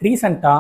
ரீசெண்டா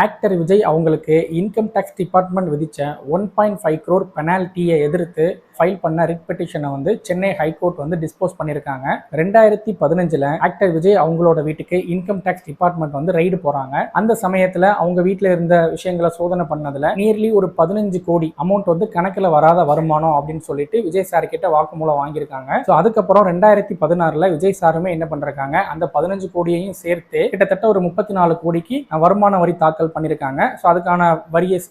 ஆக்டர் விஜய் அவங்களுக்கு income tax department விதிச்ச 1.5 crore பெனால்ட்டியை எதிர்த்து ஃபைல் பண்ண ரிட் பெட்டிஷனை வந்து சென்னை ஹைகோர்ட் வந்து டிஸ்போஸ் பண்ணியிருக்காங்க. 2015 ஆக்டர் விஜய் அவங்களோட வீட்டுக்கு இன்கம் டேக்ஸ் டிபார்ட்மெண்ட் வந்து ரைடு போறாங்க. அந்த சமயத்துல அவங்க வீட்டில் இருந்த விஷயங்களை சோதனை பண்ணதுல நியர்லி ஒரு 15 கோடி அமௌண்ட் வந்து கணக்கில் வராத வருமானம் அப்படின்னு சொல்லிட்டு விஜய் சார் கிட்ட வாக்குமூலம் வாங்கியிருக்காங்க. ஸோ அதுக்கப்புறம் 2016 விஜய் சாருமே என்ன பண்றாங்க, அந்த 15 கோடியையும் சேர்த்து கிட்டத்தட்ட ஒரு 34 கோடிக்கு வருமான வரி தாக்கல் பண்ணிருக்காங்க. ஸோ அதுக்கான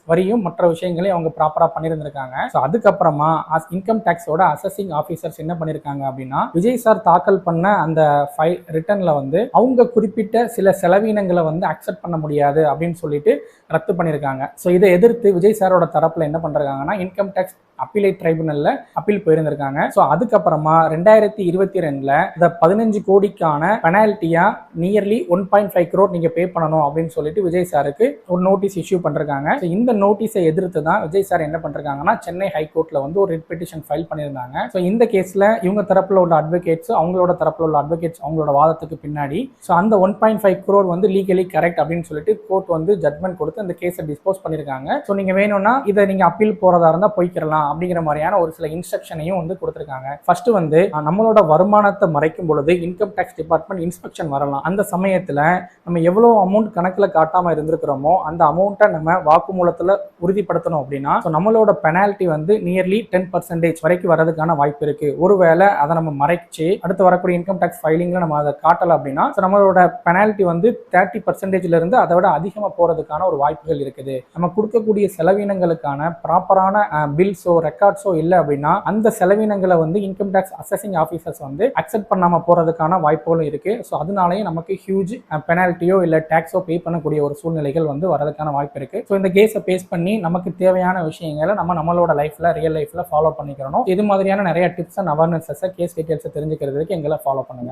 வரியும் மற்ற விஷயங்களையும் அவங்க ப்ராப்பரா பண்ணியிருந்திருக்காங்க. ஸோ அதுக்கப்புறமா இன்கம் டேக்ஸோட அசஸிங் ஆஃபீஸர்ஸ் என்ன பண்ணிருக்காங்க அப்படின்னா, விஜய் சார் தாக்கல் பண்ண அந்த ஃபைல் ரிட்டர்ன்ல வந்து அவங்க குறிப்பிட்ட சில செலவினங்களை வந்து அக்செப்ட் பண்ண முடியாது அப்படின்னு சொல்லிட்டு ரத்து பண்ணியிருக்காங்க. ஸோ இதை எதிர்த்து விஜய் சாரோட தரப்புல என்ன பண்றாங்கன்னா, இன்கம் டேக்ஸ் அப்பீலேட் ட்ரைபுனல்ல அப்பீல் போயிருந்திருக்காங்க. ஸோ அதுக்கப்புறமா 2022 இந்த 15 கோடிக்கான பெனால்ட்டியா நியர்லி 1.5 crore நீங்க பே பண்ணணும் அப்படின்னு சொல்லிட்டு விஜய் சாருக்கு ஒரு நோட்டீஸ் இஷ்யூ பண்றாங்க. இந்த நோட்டீஸை எதிர்த்து தான் விஜய் சார் என்ன பண்றாங்கன்னா, சென்னை ஹைகோர்ட்ல வந்து ஒரு ரிட் பெட்டிஷன் ஃபைல் பண்ணியிருந்தாங்க. ஸோ இந்த கேஸ்ல இவங்க தரப்புல உள்ள அட்வொகேட்ஸ் அவங்களோட தரப்புல உள்ள அட்வொகேட்ஸ் அவங்களோட வாதத்துக்கு பின்னாடி ஸோ அந்த 1.5 crore வந்து லீகலி கரெக்ட் அப்படின்னு சொல்லிட்டு கோர்ட் வந்து ஜட்மெண்ட் கொடுத்து அந்த கேஸை டிஸ்போஸ் பண்ணிருக்காங்க. ஸோ நீங்க வேணும்னா இதை நீங்க அப்பீல் போறதா இருந்தா போய்க்கிறலாம் அப்படிங்கிற மாதிரியான ஒரு சில இன்ஸ்ட்ரக்ஷனையும் வந்து கொடுத்திருக்காங்க. ஃபர்ஸ்ட் வந்து நம்மளோட வருமானத்தை மறைக்கும் பொழுது இன்கம் டேக்ஸ் டிபார்ட்மெண்ட் இன்ஸ்பெக்ஷன் வரலாம். அந்த சமயத்துல நம்ம எவ்வளவு அமௌண்ட் கணக்குல காட்டாம இருந்திருக்கிறோமோ அந்த அமௌண்ட்டை நம்ம வாக்குமூலத்துல உறுதிப்படுத்தணும் அப்படின்னா நம்மளோட பெனால்ட்டி வந்து நியர்லி 10% வரைக்கும் வரதுக்கான வாய்ப்பு இருக்கு. ஒருவேளை அதை நம்ம மறைச்சு அடுத்து வரக்கூடிய இன்கம் டேக்ஸ் ஃபைலிங்ல நம்ம அதை காட்டல அப்படின்னா நம்மளோட பெனால்ட்டி வந்து 30% இருந்து அதை விட அதிகமா போறதுக்கான ஒரு வாய்ப்புகள் இருக்குது. நம்ம கொடுக்கக்கூடிய செலவினங்களுக்கான ப்ராப்பரான பில்ஸோ ரெக்கார்ட்ஸோ இல்லை அப்படின்னா அந்த செலவினங்களை வந்து இன்கம் டேக்ஸ் அசஸிங் ஆஃபீஸர்ஸ் வந்து அக்செப்ட் பண்ணாம போறதுக்கான வாய்ப்புகளும் இருக்கு. ஸோ அதனாலேயே நமக்கு ஹியூஜ் பெனால்ட்டியோ இல்லை டேக்ஸோ பே பண்ணக்கூடிய ஒரு சூழ்நிலைகள் வந்து வரதுக்கான வாய்ப்பு இருக்கு. ஸோ இந்த கேஸை பேஸ் பண்ணி நமக்கு தேவையான விஷயங்களை நம்மளோட லைஃப்ல ரியல் லைஃப்ல ஃபாலோ பண்ணிக்கிறோம். இது மாதிரியான நிறைய tips and awarenesses case details தெரிஞ்சுக்கிறதுக்கு எங்களை ஃபாலோ பண்ணுங்க.